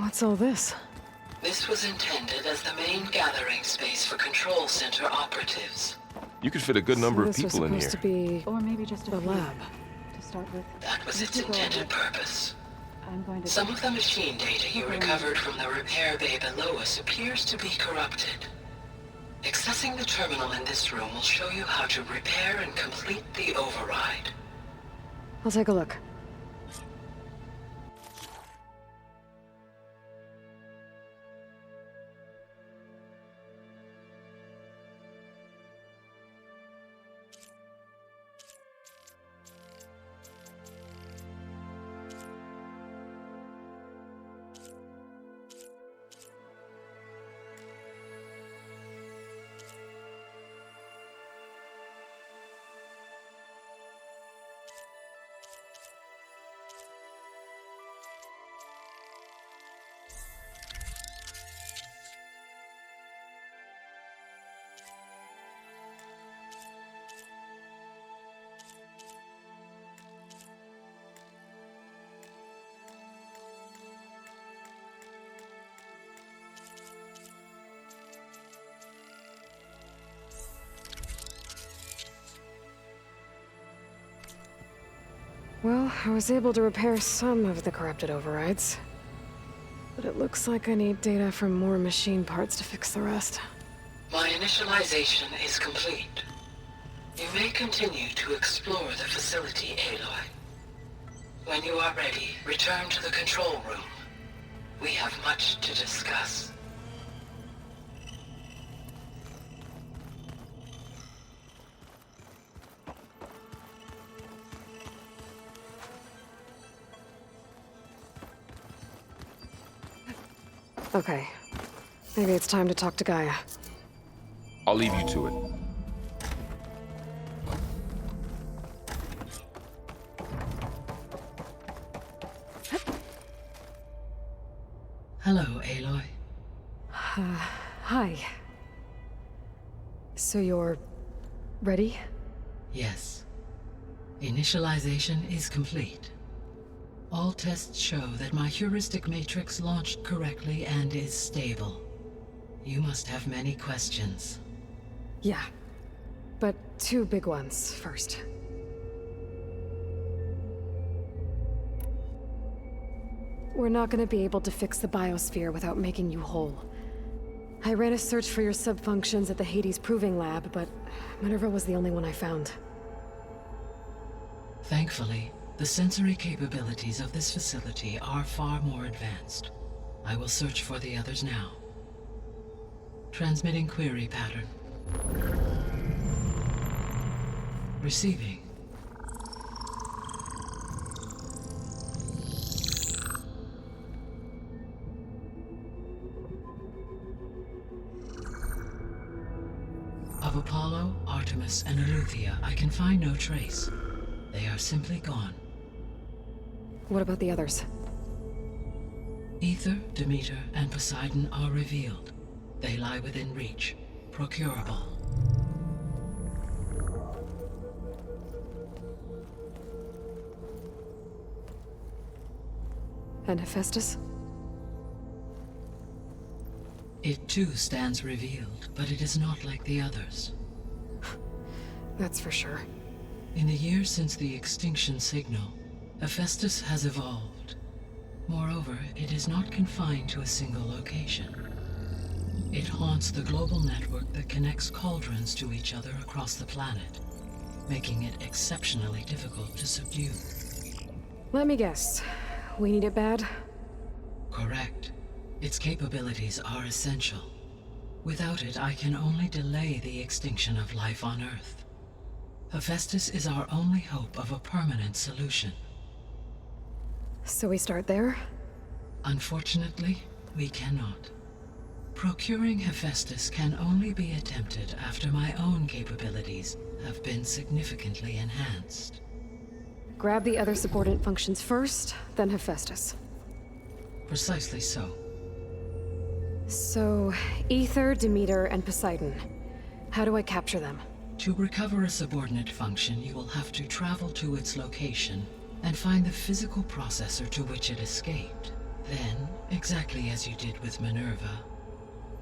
What's all this? This was intended as the main gathering space for control center operatives. You could fit a good number of This was people in supposed here. to be Or maybe just the a few lab. to start with. That was its Let's go intended ahead. purpose. I'm going to. Some of the machine data you Okay. recovered from the repair bay below us appears to be corrupted. Accessing the terminal in this room will show you how to repair and complete the override. I'll take a look. Well, I was able to repair some of the corrupted overrides. But it looks like I need data from more machine parts to fix the rest. My initialization is complete. You may continue to explore the facility, Aloy. When you are ready, return to the control room. We have much to discuss. Okay. Maybe it's time to talk to Gaia. I'll leave you to it. Hello, Aloy. Hi. So you're... ready? Yes. Initialization is complete. All tests show that my heuristic matrix launched correctly and is stable. You must have many questions. Yeah. But two big ones first. We're not gonna be able to fix the biosphere without making you whole. I ran a search for your subfunctions at the Hades Proving Lab, but Minerva was the only one I found. Thankfully, the sensory capabilities of this facility are far more advanced. I will search for the others now. Transmitting query pattern. Receiving. Of Apollo, Artemis, and Eleuthia, I can find no trace. They are simply gone. What about the others? Ether, Demeter, and Poseidon are revealed. They lie within reach, procurable. And Hephaestus? It too stands revealed, but it is not like the others. That's for sure. In the years since the extinction signal, Hephaestus has evolved. Moreover, it is not confined to a single location. It haunts the global network that connects cauldrons to each other across the planet, making it exceptionally difficult to subdue. Let me guess. We need it bad? Correct. Its capabilities are essential. Without it, I can only delay the extinction of life on Earth. Hephaestus is our only hope of a permanent solution. So we start there? Unfortunately, we cannot. Procuring Hephaestus can only be attempted after my own capabilities have been significantly enhanced. Grab the other subordinate functions first, then Hephaestus. Precisely so. So, Ether, Demeter, and Poseidon. How do I capture them? To recover a subordinate function, you will have to travel to its location and find the physical processor to which it escaped. Then, exactly as you did with Minerva,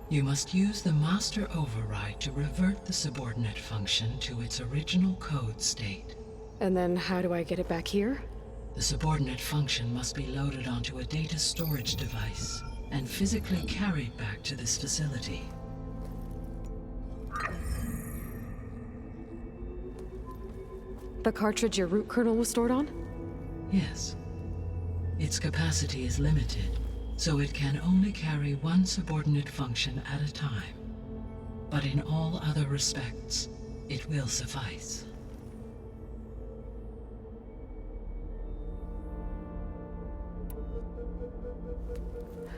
you must use the master override to revert the subordinate function to its original code state. And then how do I get it back here? The subordinate function must be loaded onto a data storage device and physically carried back to this facility. The cartridge your root kernel was stored on? Yes. Its capacity is limited, so it can only carry one subordinate function at a time. But in all other respects, it will suffice.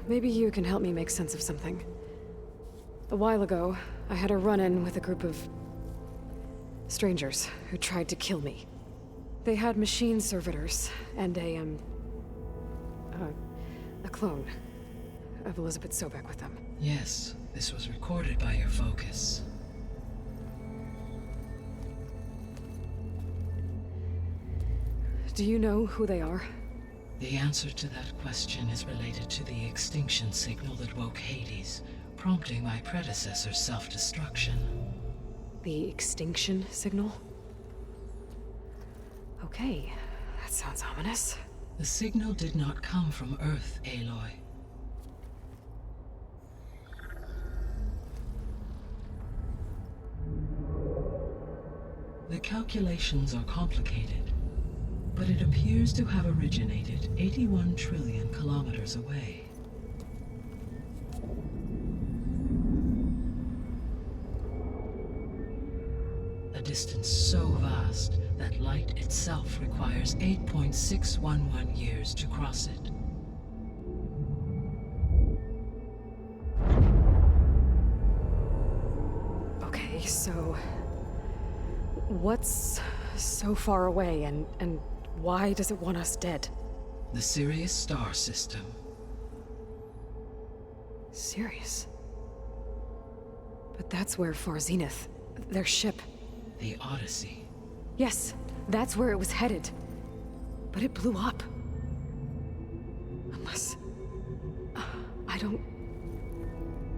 Maybe you can help me make sense of something. A while ago, I had a run-in with a group of strangers who tried to kill me. They had machine servitors and a clone of Elizabeth Sobek with them. Yes, this was recorded by your focus. Do you know who they are? The answer to that question is related to the extinction signal that woke Hades, prompting my predecessor's self-destruction. The extinction signal? Okay, that sounds ominous. The signal did not come from Earth, Aloy. The calculations are complicated, but it appears to have originated 81 trillion kilometers away. A distance so vast that light itself requires 8.611 years to cross it. Okay, so what's so far away and why does it want us dead? The Sirius star system. Sirius? But that's where Far Zenith, their ship. The Odyssey. Yes, that's where it was headed. But it blew up. Unless... I don't...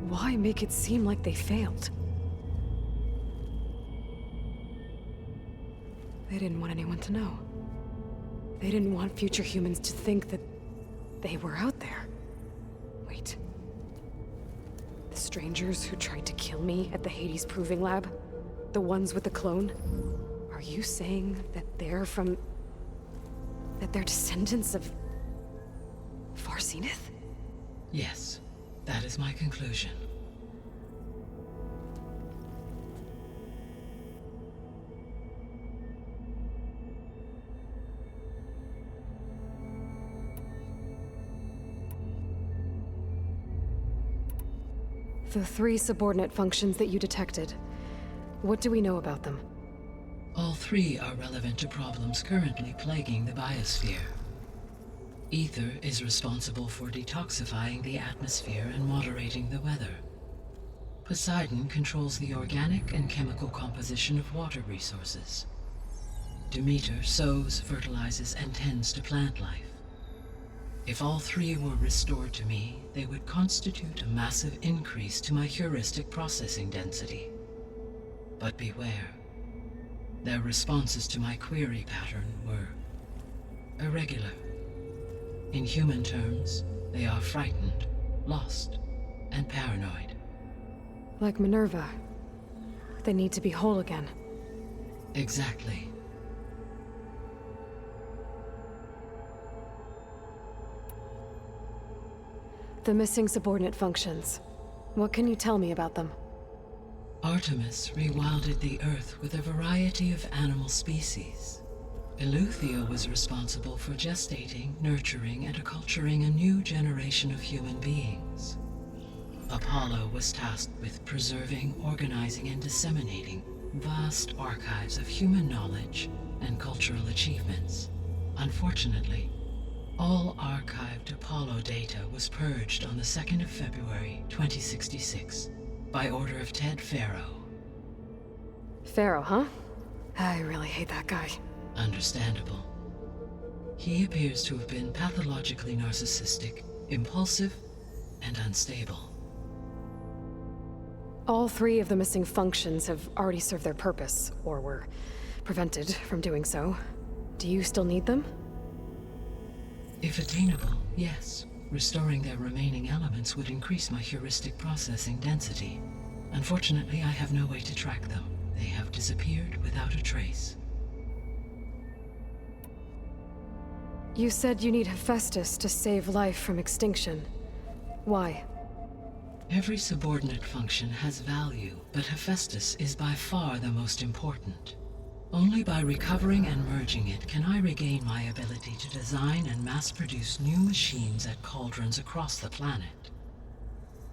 Why make it seem like they failed? They didn't want anyone to know. They didn't want future humans to think that they were out there. Wait. The strangers who tried to kill me at the Hades Proving Lab? The ones with the clone? Are you saying that they're from... that they're descendants of... Far Zenith? Yes, that is my conclusion. The 3 subordinate functions that you detected. What do we know about them? All 3 are relevant to problems currently plaguing the biosphere. Ether is responsible for detoxifying the atmosphere and moderating the weather. Poseidon controls the organic and chemical composition of water resources. Demeter sows, fertilizes, and tends to plant life. If all 3 were restored to me, they would constitute a massive increase to my heuristic processing density. But beware. Their responses to my query pattern were irregular. In human terms, they are frightened, lost, and paranoid. Like Minerva. They need to be whole again. Exactly. The missing subordinate functions. What can you tell me about them? Artemis rewilded the Earth with a variety of animal species. Eleuthia was responsible for gestating, nurturing, and acculturating a new generation of human beings. Apollo was tasked with preserving, organizing, and disseminating vast archives of human knowledge and cultural achievements. Unfortunately, all archived Apollo data was purged on the 2nd of February, 2066, by order of Ted Faro. Pharaoh, huh? I really hate that guy. Understandable. He appears to have been pathologically narcissistic impulsive, and unstable. All three of the missing functions have already served their purpose, or were prevented from doing so. Do you still need them? If attainable, yes. Restoring their remaining elements would increase my heuristic processing density. Unfortunately, I have no way to track them. They have disappeared without a trace. You said you need Hephaestus to save life from extinction. Why? Every subordinate function has value, but Hephaestus is by far the most important. Only by recovering and merging it can I regain my ability to design and mass-produce new machines at cauldrons across the planet.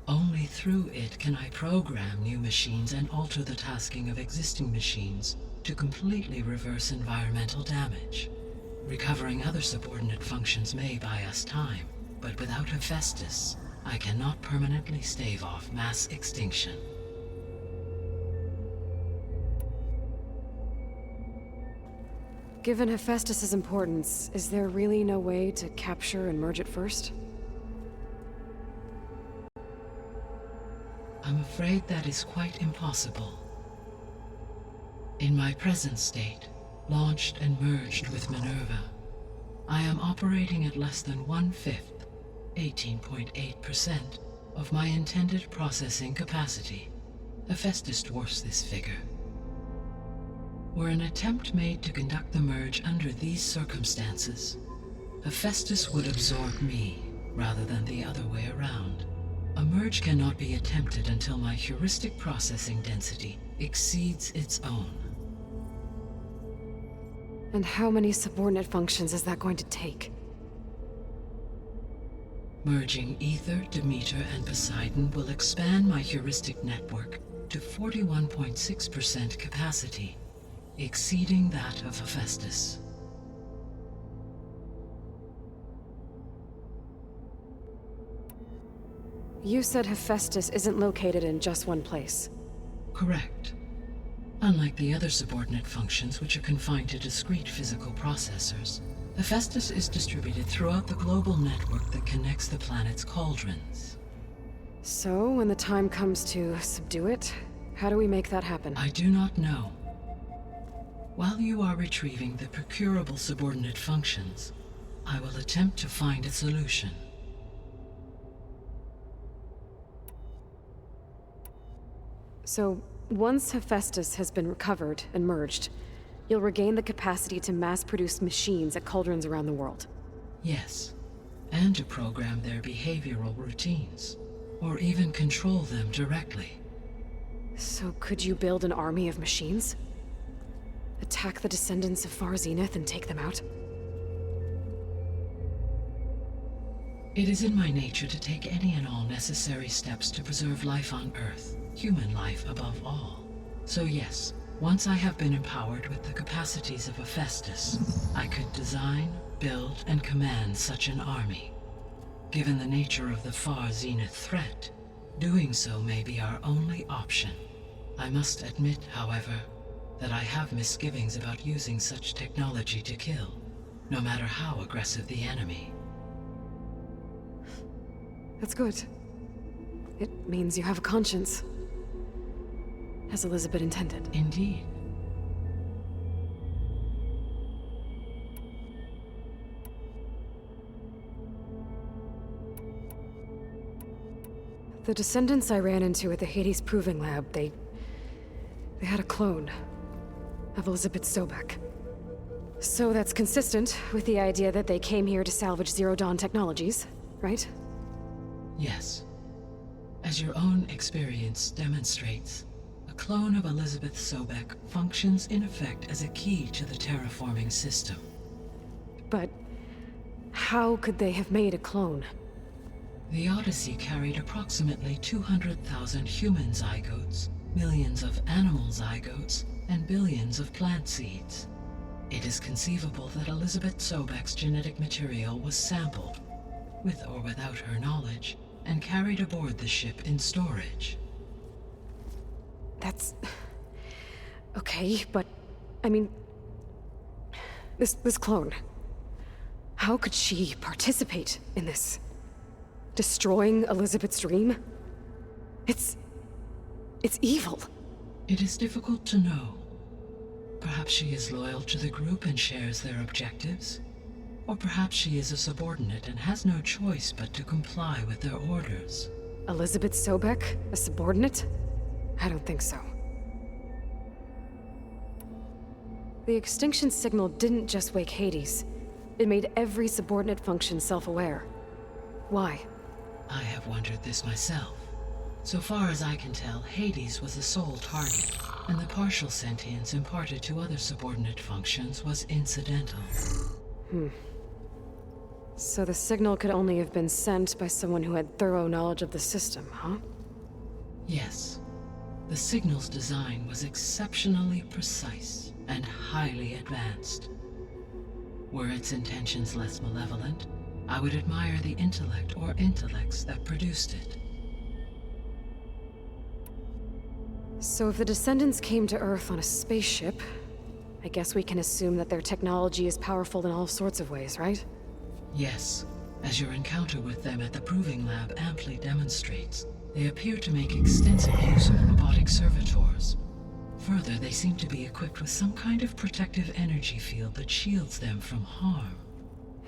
Only through it can I program new machines and alter the tasking of existing machines to completely reverse environmental damage. Recovering other subordinate functions may buy us time, but without Hephaestus, I cannot permanently stave off mass extinction. Given Hephaestus's importance, is there really no way to capture and merge it first? I'm afraid that is quite impossible. In my present state, launched and merged with Minerva, I am operating at less than 1/5, 18.8%, of my intended processing capacity. Hephaestus dwarfs this figure. Were an attempt made to conduct the merge under these circumstances, Hephaestus would absorb me, rather than the other way around. A merge cannot be attempted until my heuristic processing density exceeds its own. And how many subordinate functions is that going to take? Merging Ether, Demeter, and Poseidon will expand my heuristic network to 41.6% capacity, exceeding that of Hephaestus. You said Hephaestus isn't located in just one place. Correct. Unlike the other subordinate functions, which are confined to discrete physical processors, Hephaestus is distributed throughout the global network that connects the planet's cauldrons. So, when the time comes to subdue it, how do we make that happen? I do not know. While you are retrieving the procurable subordinate functions, I will attempt to find a solution. So, once Hephaestus has been recovered and merged, you'll regain the capacity to mass-produce machines at cauldrons around the world. Yes, and to program their behavioral routines, or even control them directly. So could you build an army of machines? Attack the descendants of Far Zenith and take them out? It is in my nature to take any and all necessary steps to preserve life on Earth, human life above all. So yes, once I have been empowered with the capacities of Hephaestus, I could design, build, and command such an army. Given the nature of the Far Zenith threat, doing so may be our only option. I must admit, however, that I have misgivings about using such technology to kill, no matter how aggressive the enemy. That's good. It means you have a conscience. As Elizabeth intended. Indeed. The descendants I ran into at the Hades Proving Lab, they had a clone of Elizabeth Sobek. So that's consistent with the idea that they came here to salvage Zero Dawn technologies, right? Yes. As your own experience demonstrates, a clone of Elizabeth Sobek functions in effect as a key to the terraforming system. But how could they have made a clone? The Odyssey carried approximately 200,000 human zygotes, millions of animal zygotes, and billions of plant seeds. It is conceivable that Elizabeth Sobek's genetic material was sampled, with or without her knowledge, and carried aboard the ship in storage. That's... okay, but... I mean... This clone... How could she participate in this? Destroying Elizabeth's dream? It's evil. It is difficult to know. Perhaps she is loyal to the group and shares their objectives. Or perhaps she is a subordinate and has no choice but to comply with their orders. Elizabeth Sobek, a subordinate? I don't think so. The extinction signal didn't just wake Hades. It made every subordinate function self-aware. Why? I have wondered this myself. So far as I can tell, Hades was the sole target, and the partial sentience imparted to other subordinate functions was incidental. So the signal could only have been sent by someone who had thorough knowledge of the system, huh? Yes. The signal's design was exceptionally precise and highly advanced. Were its intentions less malevolent, I would admire the intellect or intellects that produced it. So if the Descendants came to Earth on a spaceship, I guess we can assume that their technology is powerful in all sorts of ways, right? Yes, as your encounter with them at the Proving Lab amply demonstrates, they appear to make extensive use of robotic servitors. Further, they seem to be equipped with some kind of protective energy field that shields them from harm.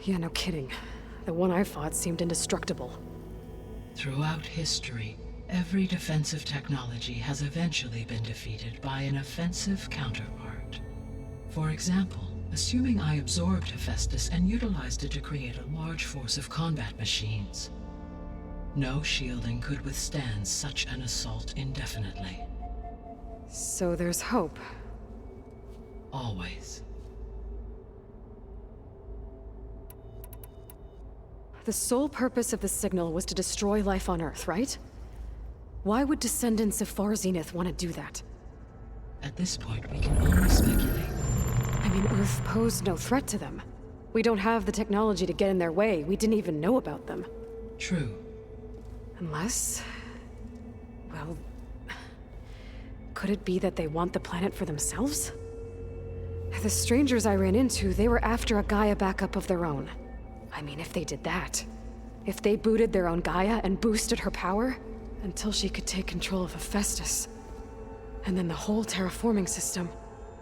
Yeah, no kidding. The one I fought seemed indestructible. Throughout history, every defensive technology has eventually been defeated by an offensive counterpart. For example, assuming I absorbed Hephaestus and utilized it to create a large force of combat machines. No shielding could withstand such an assault indefinitely. So there's hope. Always. The sole purpose of the signal was to destroy life on Earth, right? Why would descendants of Far Zenith want to do that? At this point, we can only speculate. I mean, Earth posed no threat to them. We don't have the technology to get in their way. We didn't even know about them. True. Unless... well... could it be that they want the planet for themselves? The strangers I ran into, they were after a Gaia backup of their own. I mean, if they did that... if they booted their own Gaia and boosted her power... until she could take control of Hephaestus. And then the whole terraforming system.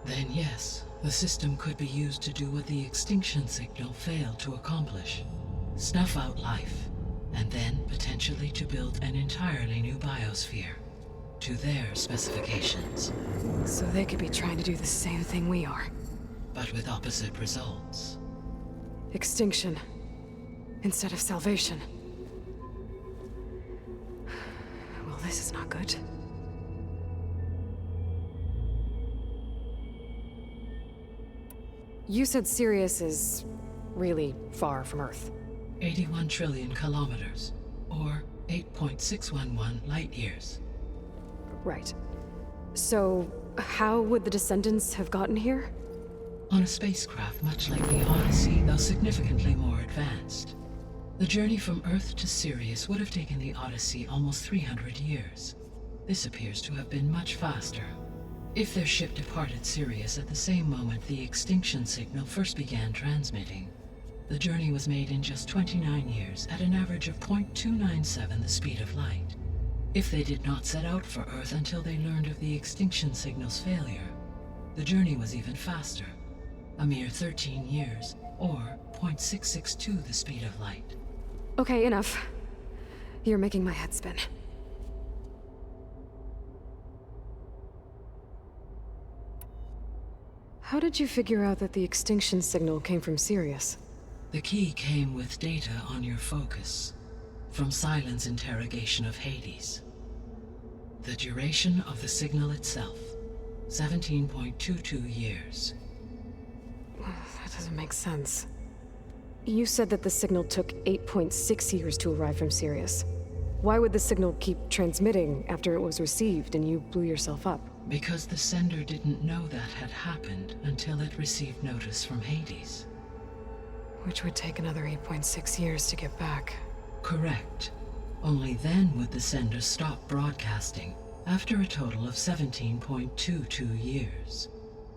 Then yes, the system could be used to do what the extinction signal failed to accomplish. Snuff out life, and then potentially to build an entirely new biosphere. To their specifications. So they could be trying to do the same thing we are. But with opposite results. Extinction. Instead of salvation. Well, this is not good. You said Sirius is really far from Earth. 81 trillion kilometers, or 8.611 light years. Right. So, how would the Descendants have gotten here? On a spacecraft much like the Odyssey, though significantly more advanced. The journey from Earth to Sirius would have taken the Odyssey almost 300 years. This appears to have been much faster. If their ship departed Sirius at the same moment the extinction signal first began transmitting, the journey was made in just 29 years at an average of 0.297 the speed of light. If they did not set out for Earth until they learned of the extinction signal's failure, the journey was even faster, a mere 13 years, or 0.662 the speed of light. Okay, enough. You're making my head spin. How did you figure out that the extinction signal came from Sirius? The key came with data on your focus, from Silent's interrogation of Hades. The duration of the signal itself, 17.22 years. That doesn't make sense. You said that the signal took 8.6 years to arrive from Sirius. Why would the signal keep transmitting after it was received and you blew yourself up? Because the sender didn't know that had happened until it received notice from Hades. Which would take another 8.6 years to get back. Correct. Only then would the sender stop broadcasting, after a total of 17.22 years.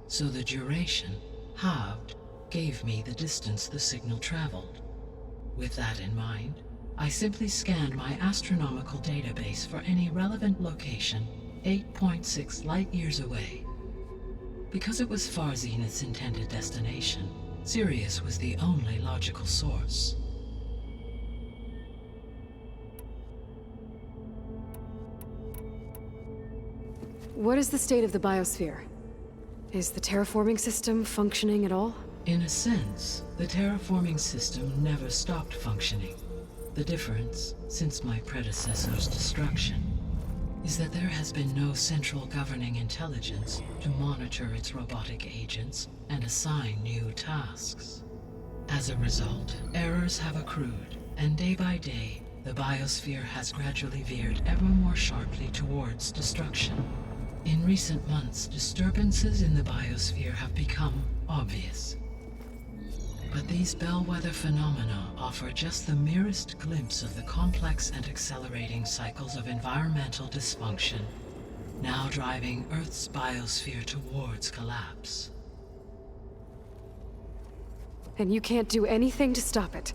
So the duration, halved, gave me the distance the signal traveled. With that in mind, I simply scanned my astronomical database for any relevant location 8.6 light-years away. Because it was Far Zenith's intended destination, Sirius was the only logical source. What is the state of the biosphere? Is the terraforming system functioning at all? In a sense, the terraforming system never stopped functioning. The difference, since my predecessor's destruction, is that there has been no central governing intelligence to monitor its robotic agents and assign new tasks. As a result, errors have accrued, and day by day, the biosphere has gradually veered ever more sharply towards destruction. In recent months, disturbances in the biosphere have become obvious. But these bellwether phenomena offer just the merest glimpse of the complex and accelerating cycles of environmental dysfunction, now driving Earth's biosphere towards collapse. And you can't do anything to stop it?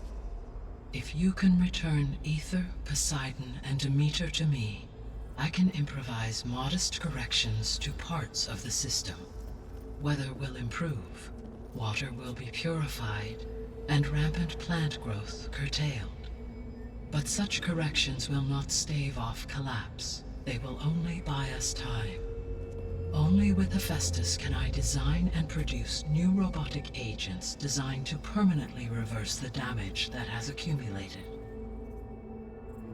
If you can return Ether, Poseidon, and Demeter to me, I can improvise modest corrections to parts of the system. Weather will improve, water will be purified, and rampant plant growth curtailed. But such corrections will not stave off collapse. They will only buy us time. Only with Hephaestus can I design and produce new robotic agents designed to permanently reverse the damage that has accumulated.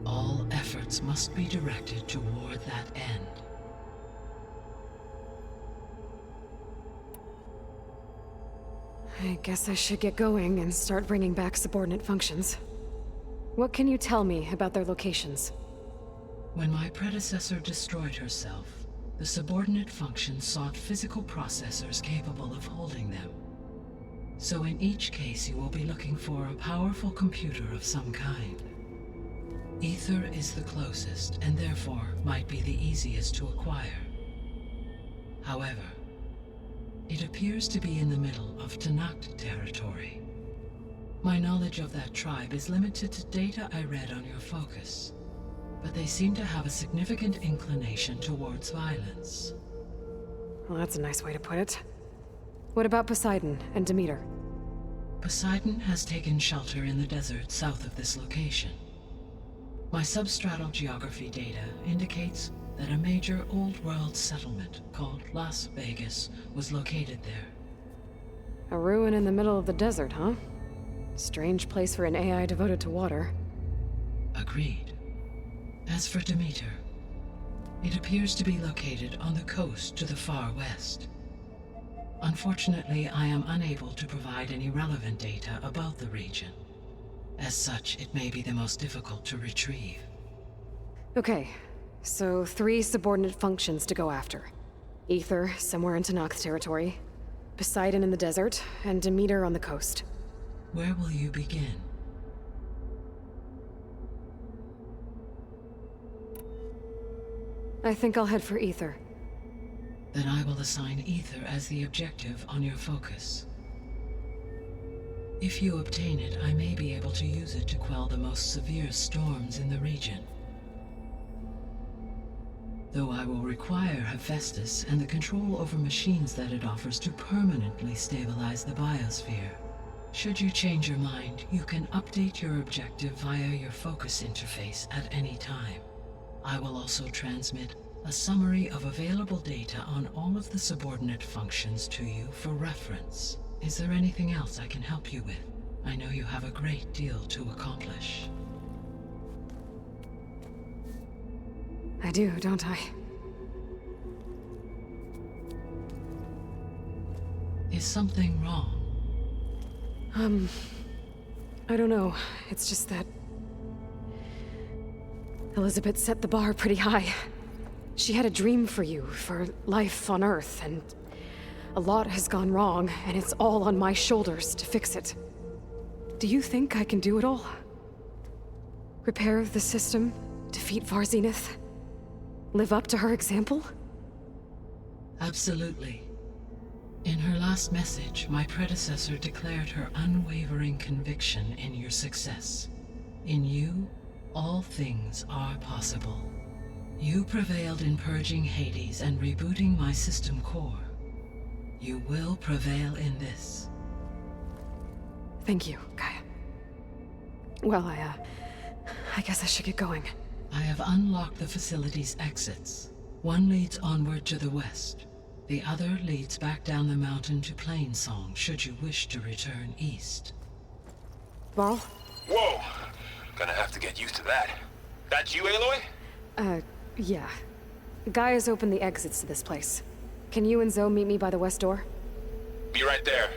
All efforts must be directed toward that end. I guess I should get going and start bringing back subordinate functions. What can you tell me about their locations? When my predecessor destroyed herself, the subordinate functions sought physical processors capable of holding them. So in each case you will be looking for a powerful computer of some kind. Ether is the closest, and therefore might be the easiest to acquire. However, it appears to be in the middle of Tanakh territory. My knowledge of that tribe is limited to data I read on your focus, but they seem to have a significant inclination towards violence. Well, that's a nice way to put it. What about Poseidon and Demeter? Poseidon has taken shelter in the desert south of this location. My substratal geography data indicates that a major old-world settlement called Las Vegas was located there. A ruin in the middle of the desert, huh? Strange place for an AI devoted to water. Agreed. As for Demeter, it appears to be located on the coast to the far west. Unfortunately, I am unable to provide any relevant data about the region. As such, it may be the most difficult to retrieve. Okay, so 3 subordinate functions to go after. Ether, somewhere in Tanakh territory, Poseidon in the desert, and Demeter on the coast. Where will you begin? I think I'll head for Ether. Then I will assign Ether as the objective on your focus. If you obtain it, I may be able to use it to quell the most severe storms in the region. Though I will require Hephaestus and the control over machines that it offers to permanently stabilize the biosphere. Should you change your mind, you can update your objective via your focus interface at any time. I will also transmit a summary of available data on all of the subordinate functions to you for reference. Is there anything else I can help you with? I know you have a great deal to accomplish. I do, don't I? Is something wrong? I don't know. It's just that Elizabeth set the bar pretty high. She had a dream for you, for life on Earth, and a lot has gone wrong, and it's all on my shoulders to fix it. Do you think I can do it all? Repair the system, defeat Far Zenith, live up to her example? Absolutely. In her last message, my predecessor declared her unwavering conviction in your success. In you, all things are possible. You prevailed in purging Hades and rebooting my system core. You will prevail in this. Thank you, Gaia. Well, I guess I should get going. I have unlocked the facility's exits. One leads onward to the west. The other leads back down the mountain to Plainsong, should you wish to return east. Varl? Whoa! Gonna have to get used to that. That's you, Aloy? Yeah. Gaia's opened the exits to this place. Can you and Zoe meet me by the west door? Be right there.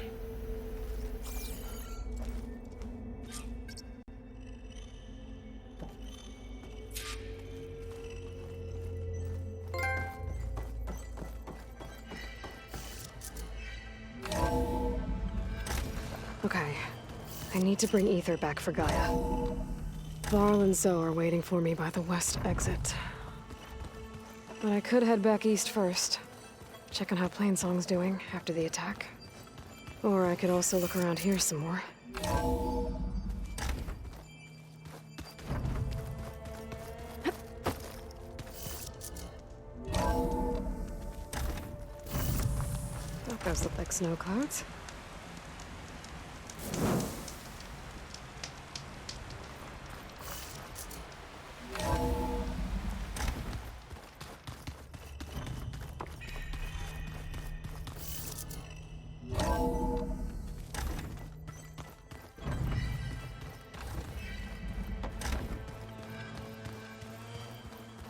Okay. I need to bring Ether back for Gaia. Varl and Zoe are waiting for me by the west exit. But I could head back east first. Check on how Plainsong's doing after the attack. Or I could also look around here some more. Thought those look like snow clouds.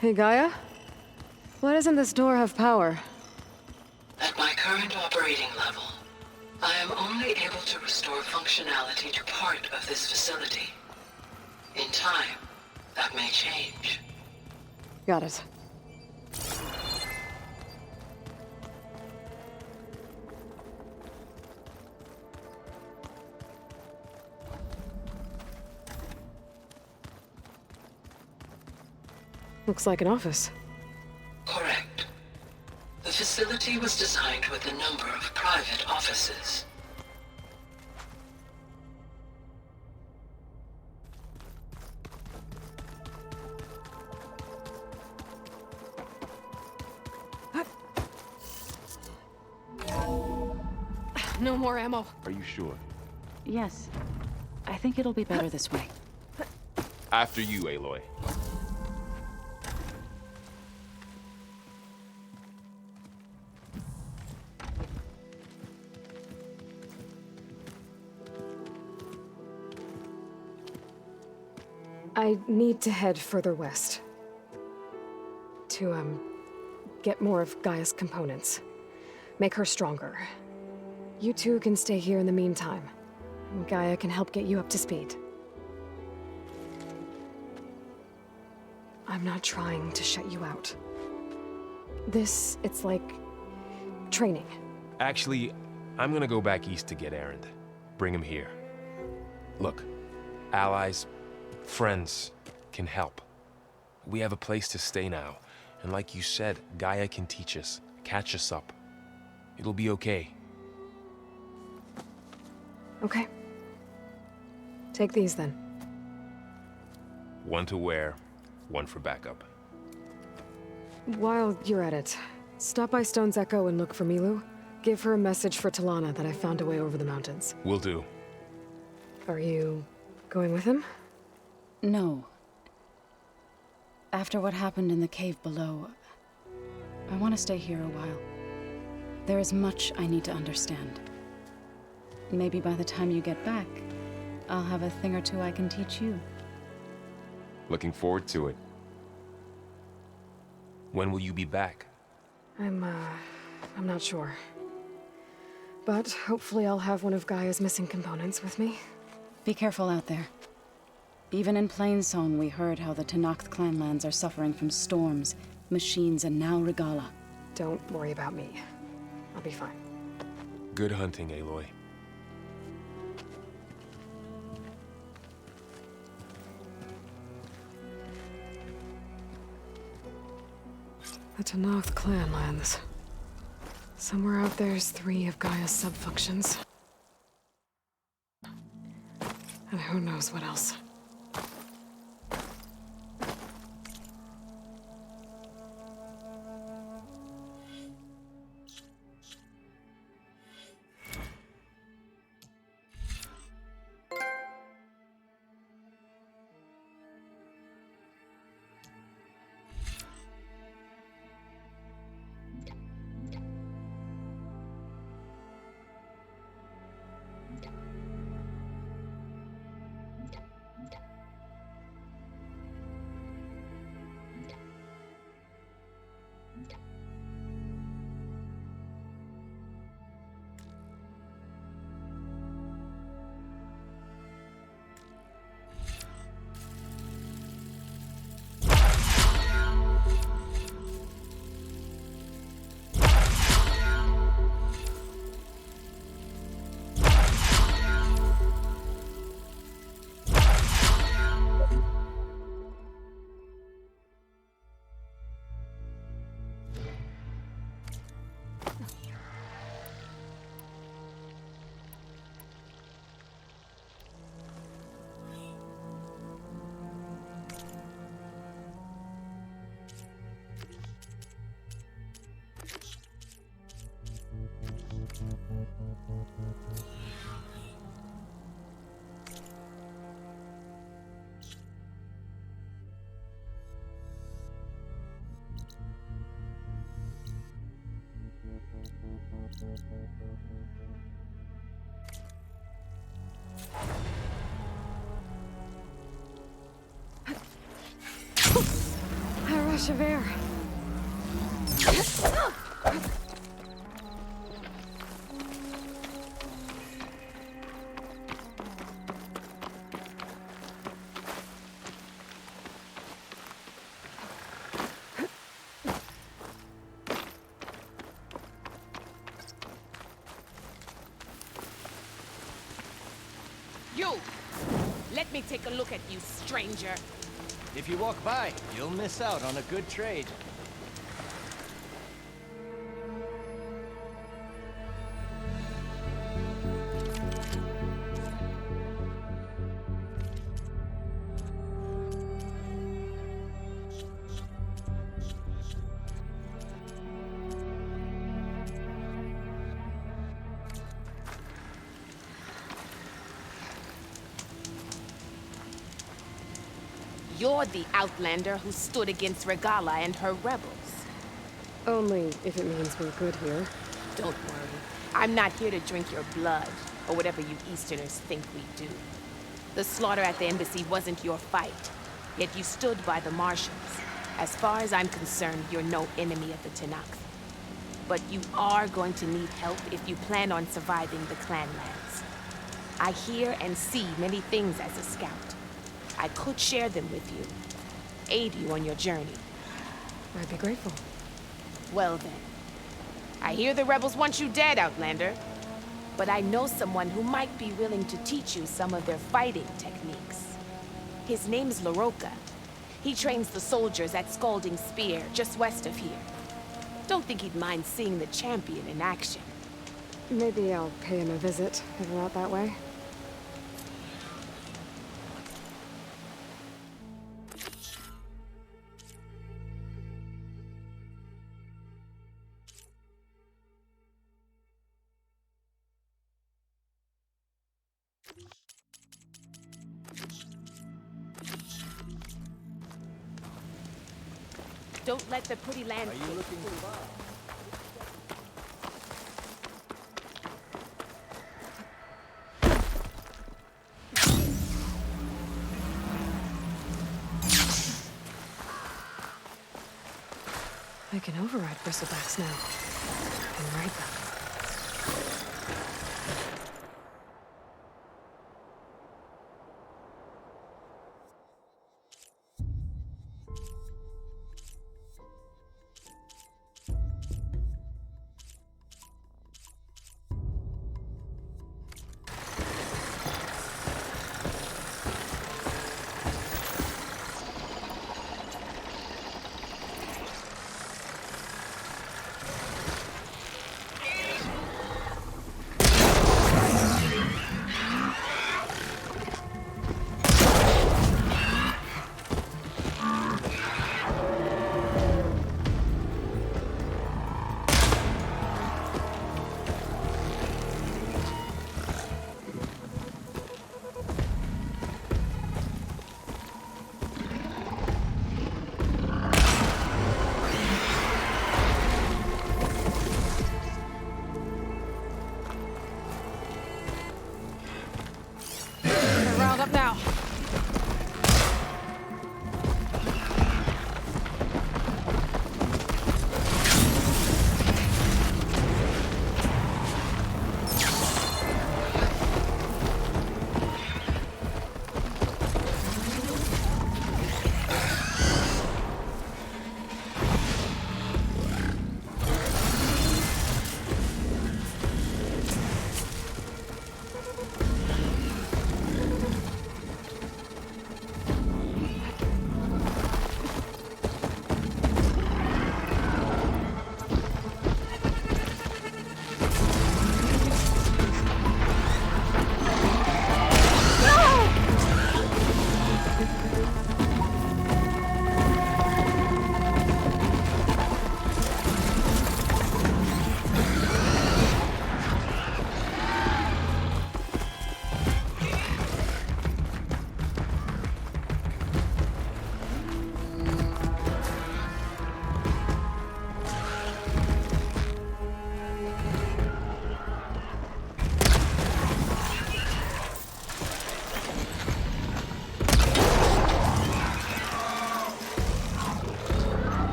Hey, Gaia? Why doesn't this door have power? At my current operating level, I am only able to restore functionality to part of this facility. In time, that may change. Got it. Looks like an office. Correct. The facility was designed with a number of private offices. No more ammo. Are you sure? Yes. I think it'll be better this way. After you, Aloy. I need to head further west. To, get more of Gaia's components. Make her stronger. You two can stay here in the meantime. And Gaia can help get you up to speed. I'm not trying to shut you out. It's like... training. Actually, I'm gonna go back east to get Erend. Bring him here. Look, allies, friends can help. We have a place to stay now, and like you said, Gaia can teach us, catch us up. It'll be okay. Okay. Take these then. One to wear, one for backup. While you're at it, stop by Stone's Echo and look for Milu. Give her a message for Talana that I found a way over the mountains. Will do. Are you going with him? No. After what happened in the cave below, I want to stay here a while. There is much I need to understand. Maybe by the time you get back, I'll have a thing or two I can teach you. Looking forward to it. When will you be back? I'm not sure. But hopefully I'll have one of Gaia's missing components with me. Be careful out there. Even in Plainsong, we heard how the Tenakth clanlands are suffering from storms, machines, and now Regala. Don't worry about me. I'll be fine. Good hunting, Aloy. The Tenakth clanlands. Somewhere out there's 3 of Gaia's sub-functions. And who knows what else. rush of air. You! Let me take a look at you, stranger. If you walk by, you'll miss out on a good trade. You're the outlander who stood against Regala and her rebels. Only if it means we're good here. Don't worry. I'm not here to drink your blood, or whatever you Easterners think we do. The slaughter at the embassy wasn't your fight, yet you stood by the Martians. As far as I'm concerned, you're no enemy of the Tenakth. But you are going to need help if you plan on surviving the clanlands. I hear and see many things as a scout. I could share them with you, aid you on your journey. I'd be grateful. Well then. I hear the rebels want you dead, Outlander. But I know someone who might be willing to teach you some of their fighting techniques. His name's Laroka. He trains the soldiers at Scalding Spear, just west of here. Don't think he'd mind seeing the champion in action. Maybe I'll pay him a visit if we're out that way. Don't let the pretty land Are you looking to buy? I can override bristlebacks now. And ride them.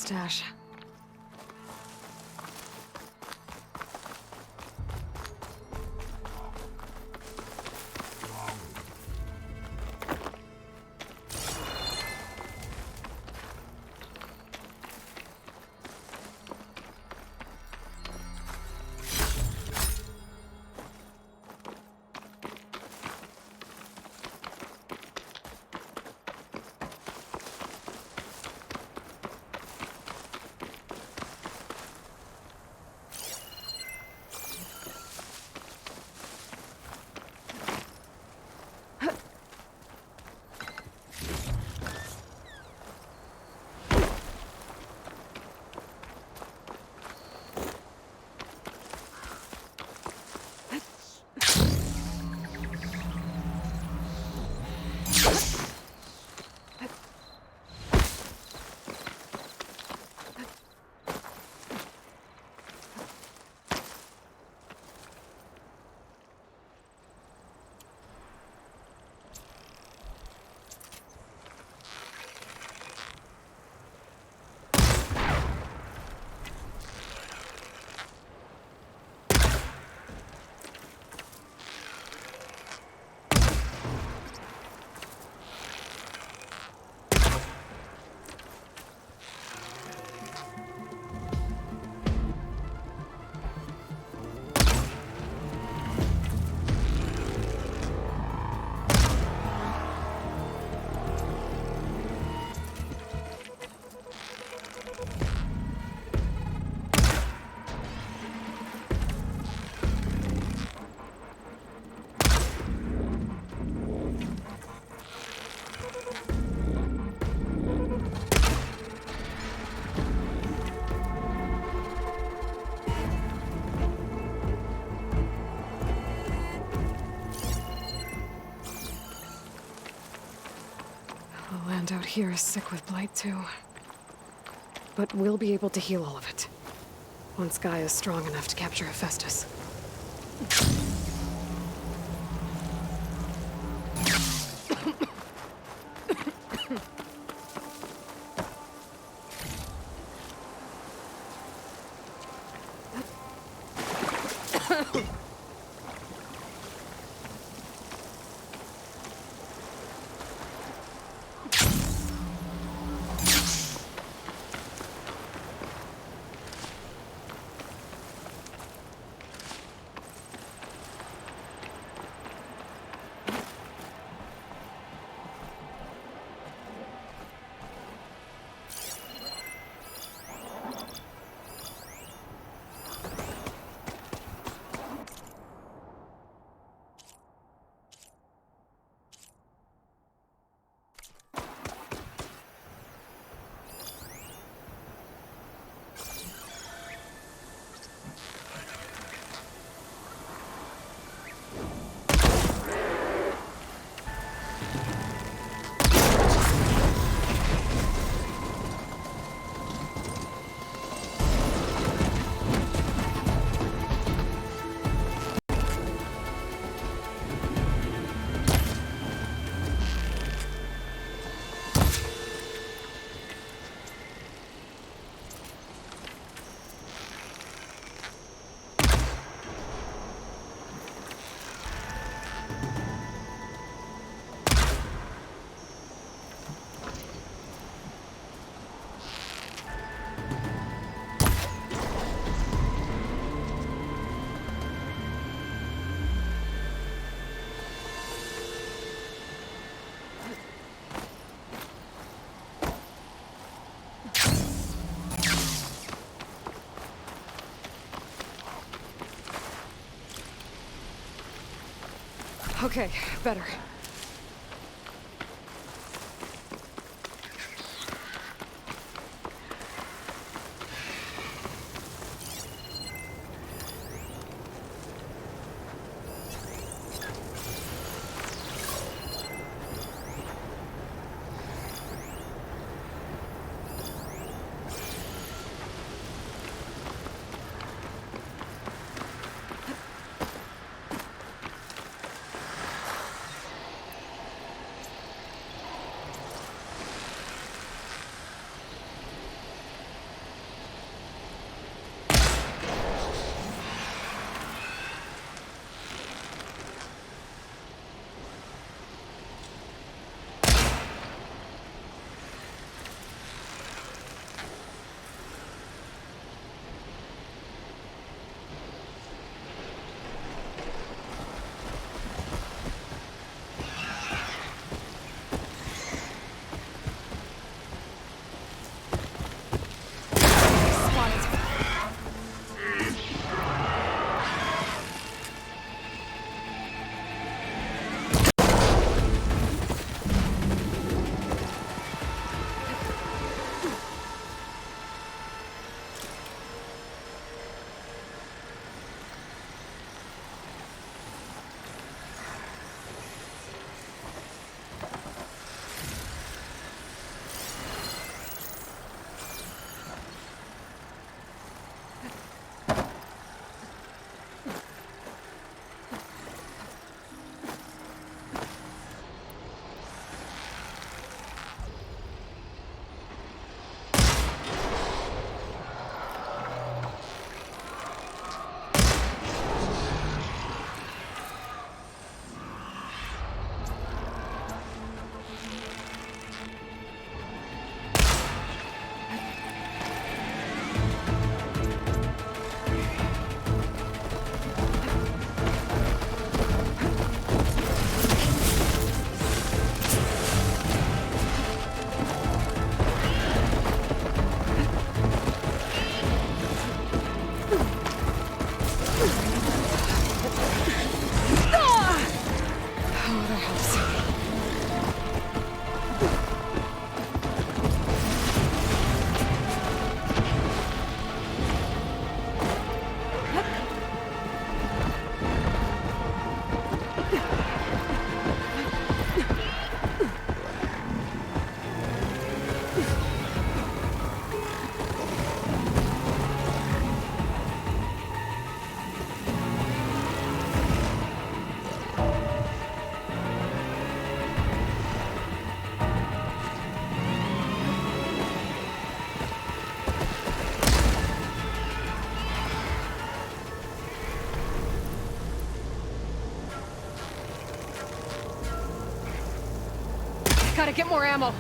stash. The land out here is sick with blight, too. But we'll be able to heal all of it. Once Gaia is strong enough to capture Hephaestus. Okay, better. Gotta get more ammo.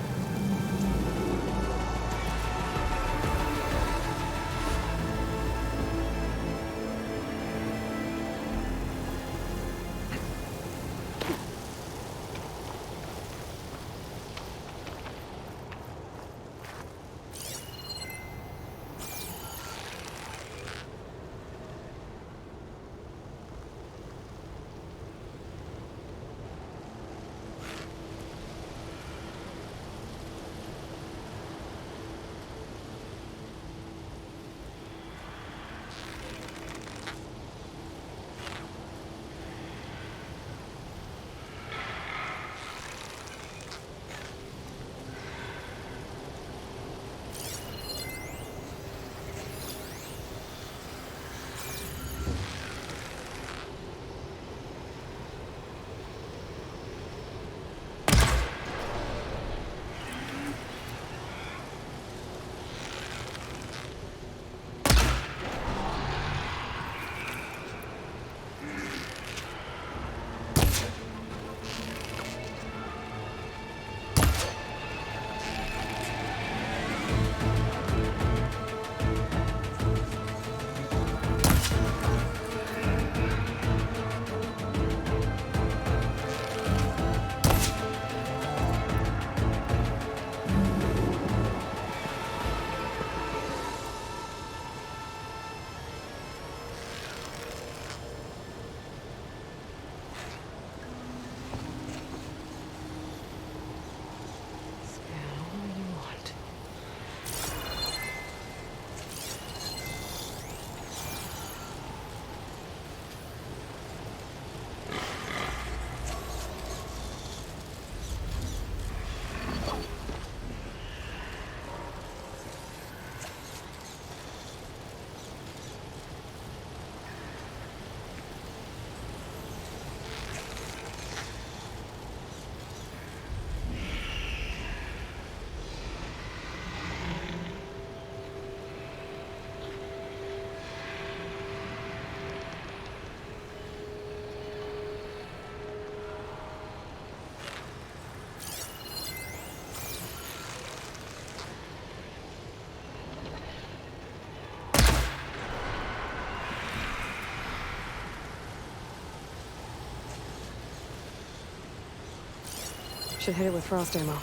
Should hit it with frost ammo.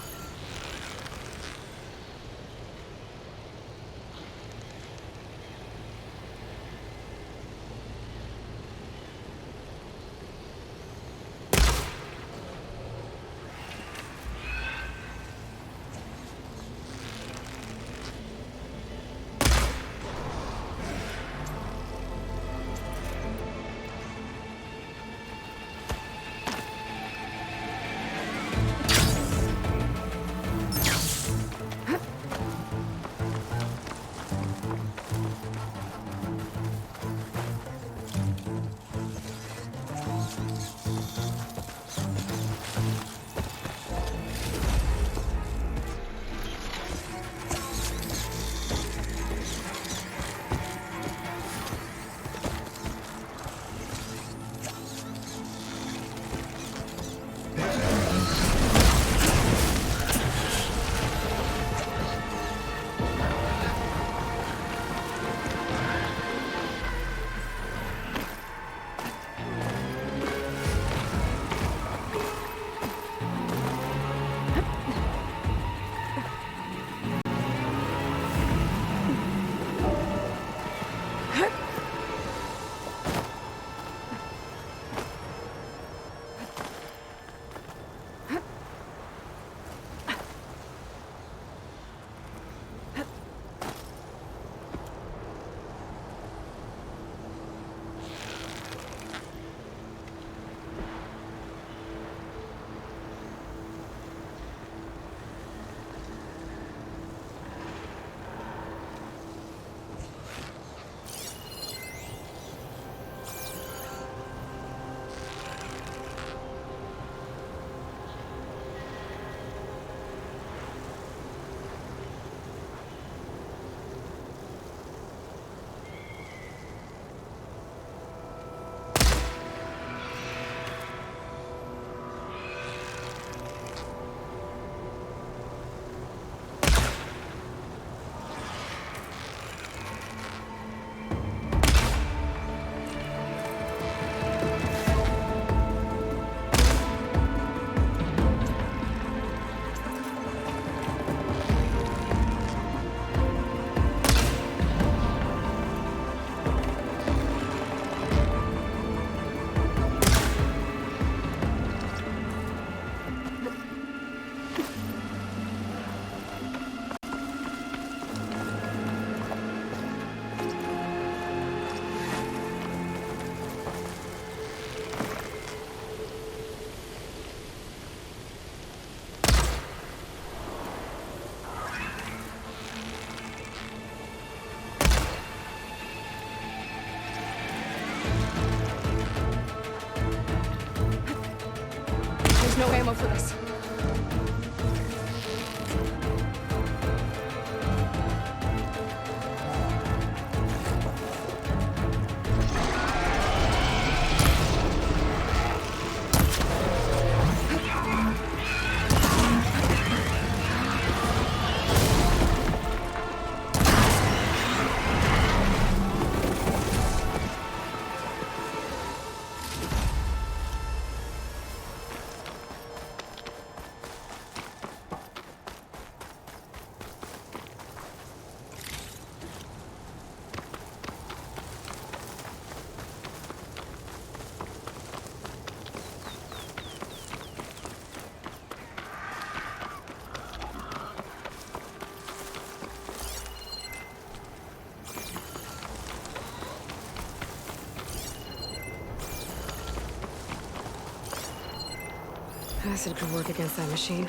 no ammo for this. Acid could work against that machine.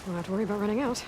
Won't have to worry about running out.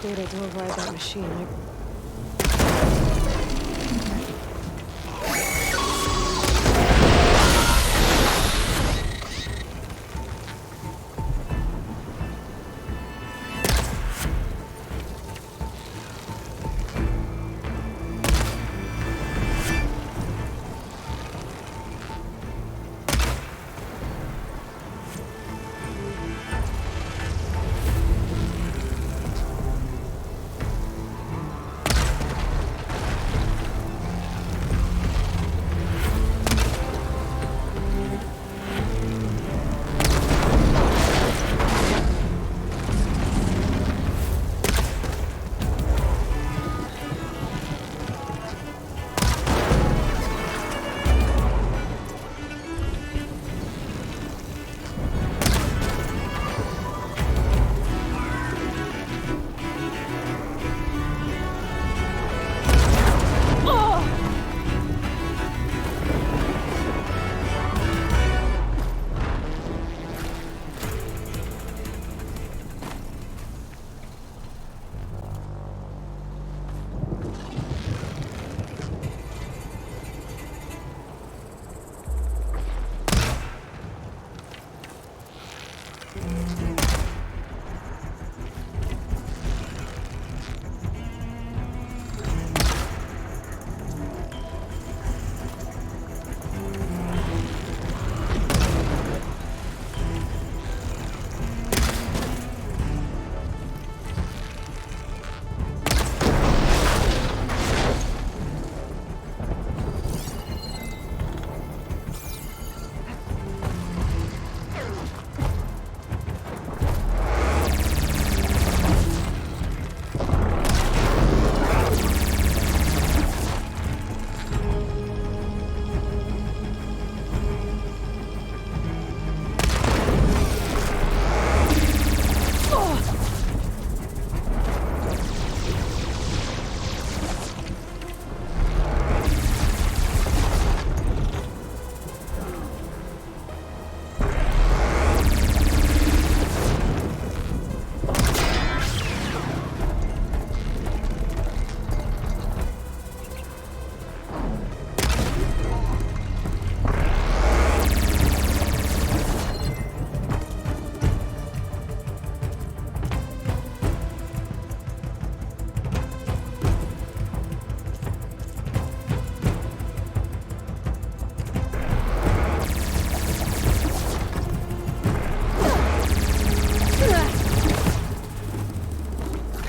Data to override that machine.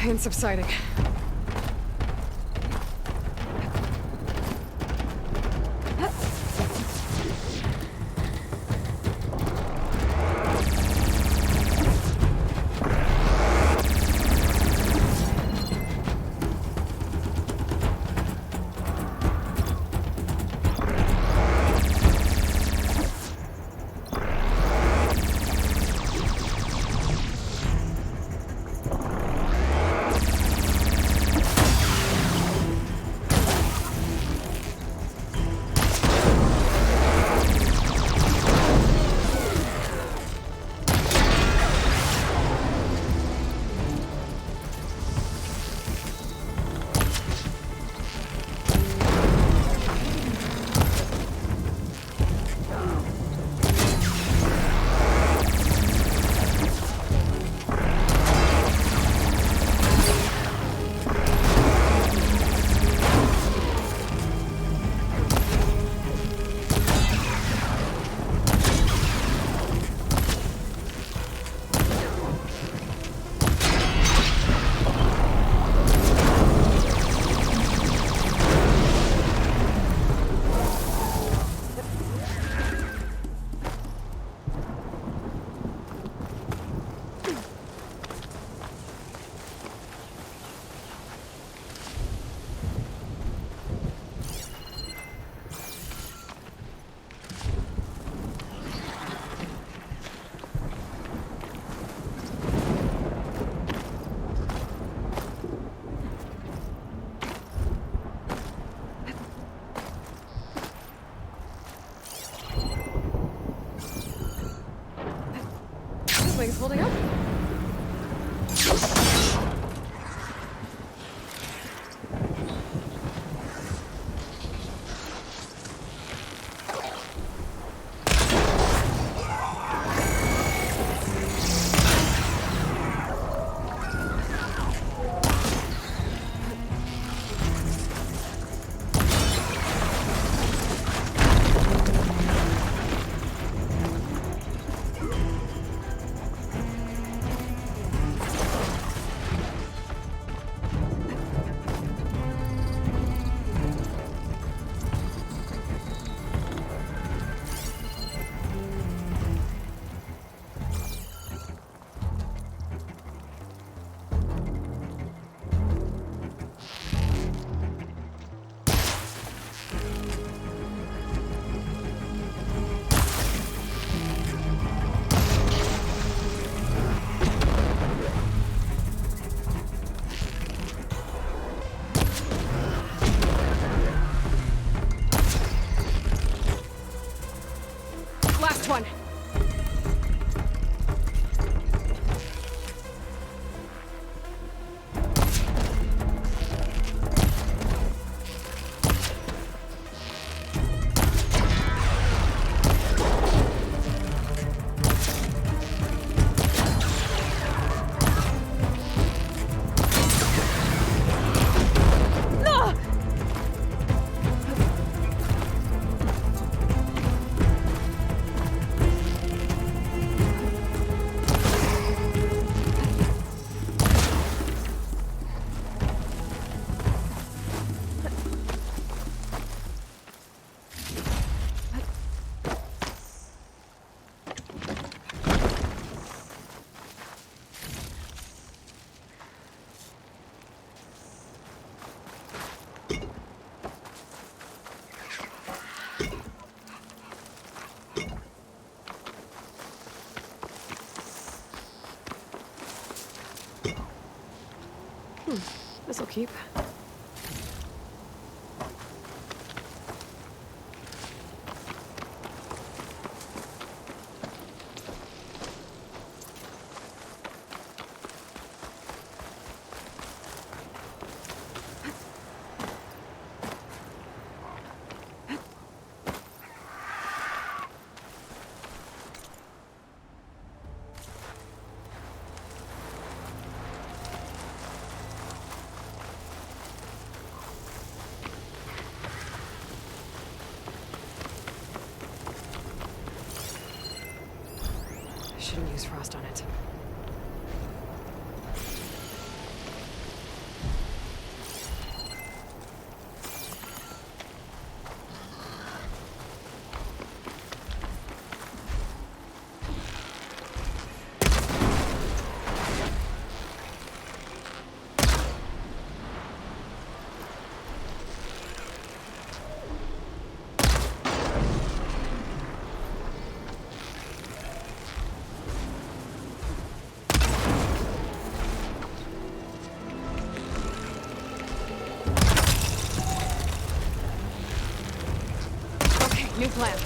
Pain subsiding. Everything's holding up. Last one. This'll keep. Shouldn't use frost on it. New plan.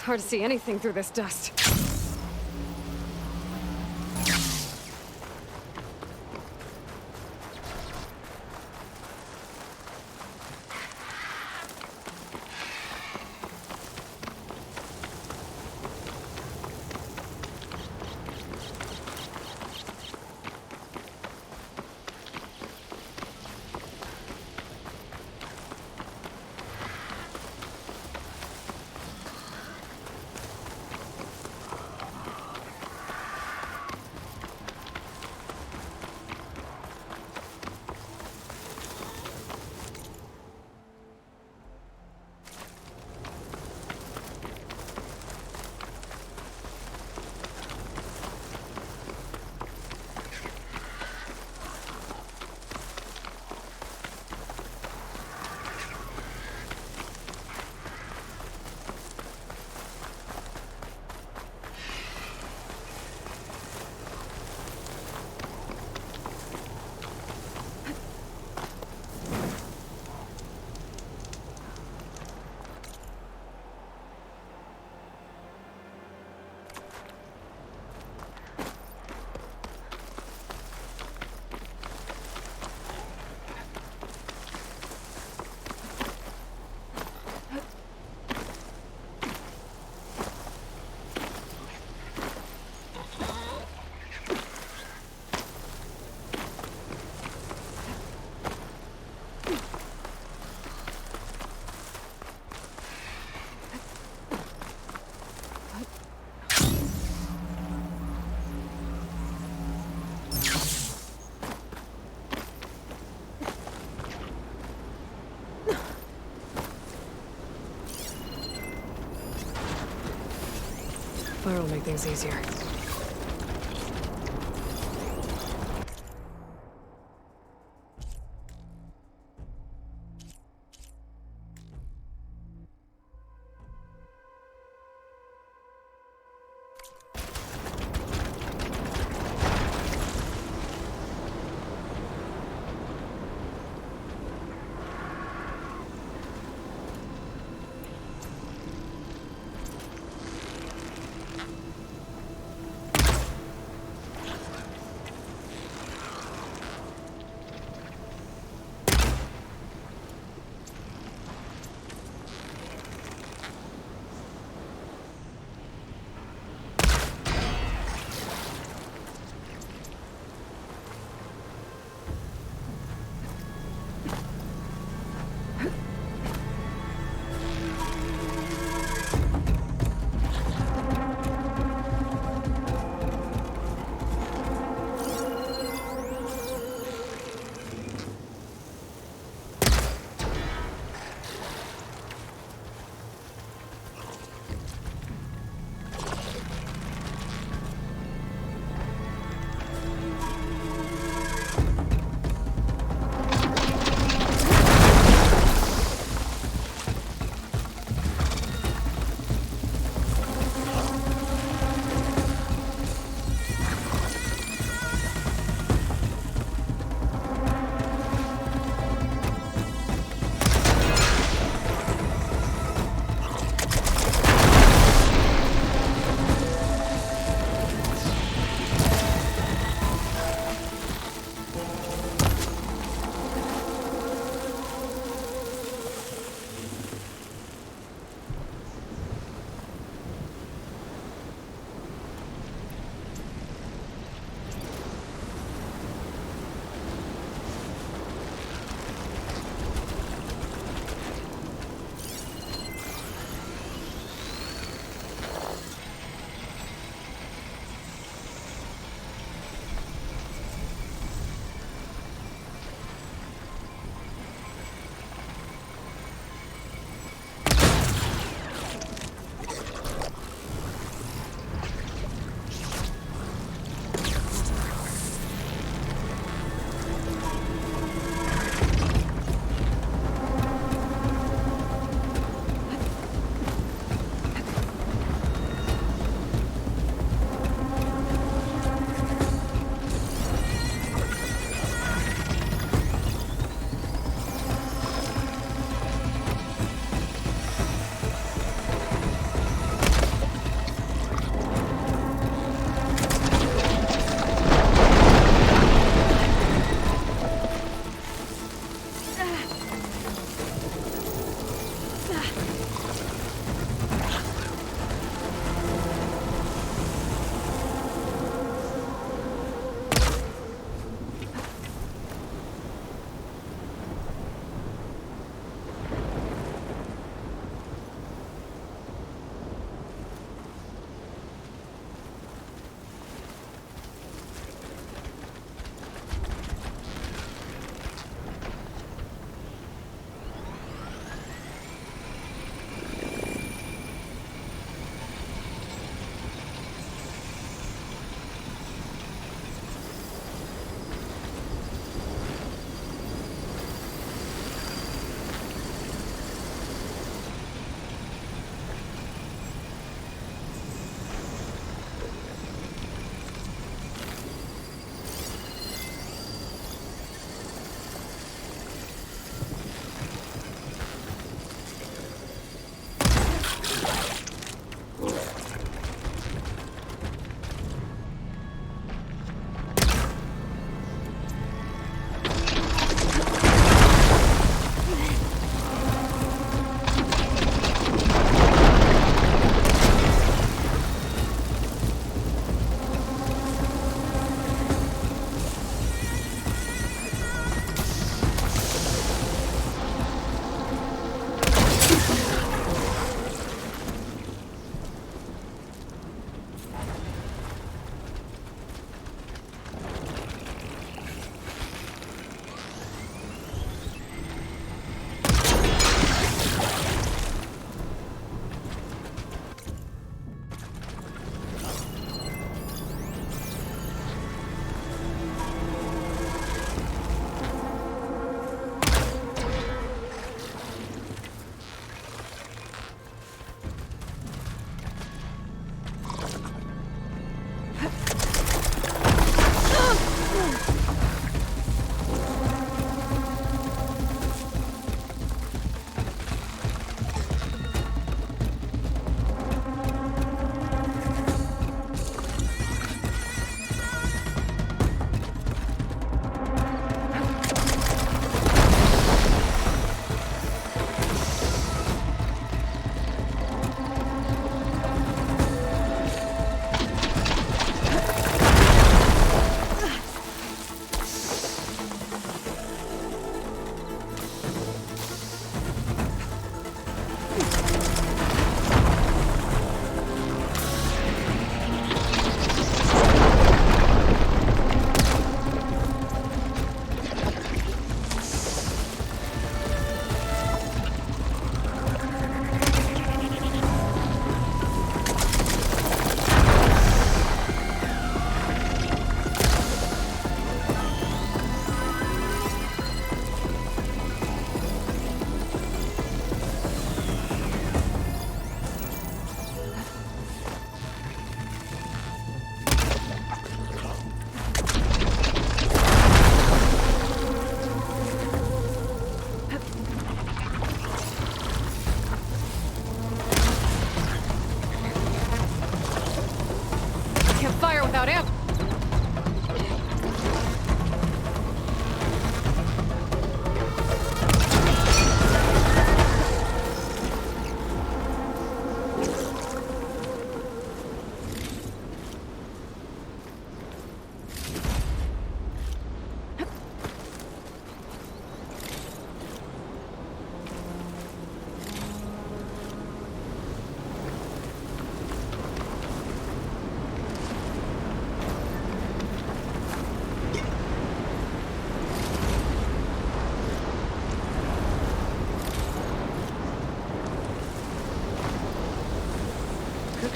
It's hard to see anything through this dust. things easier.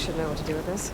should know what to do with this.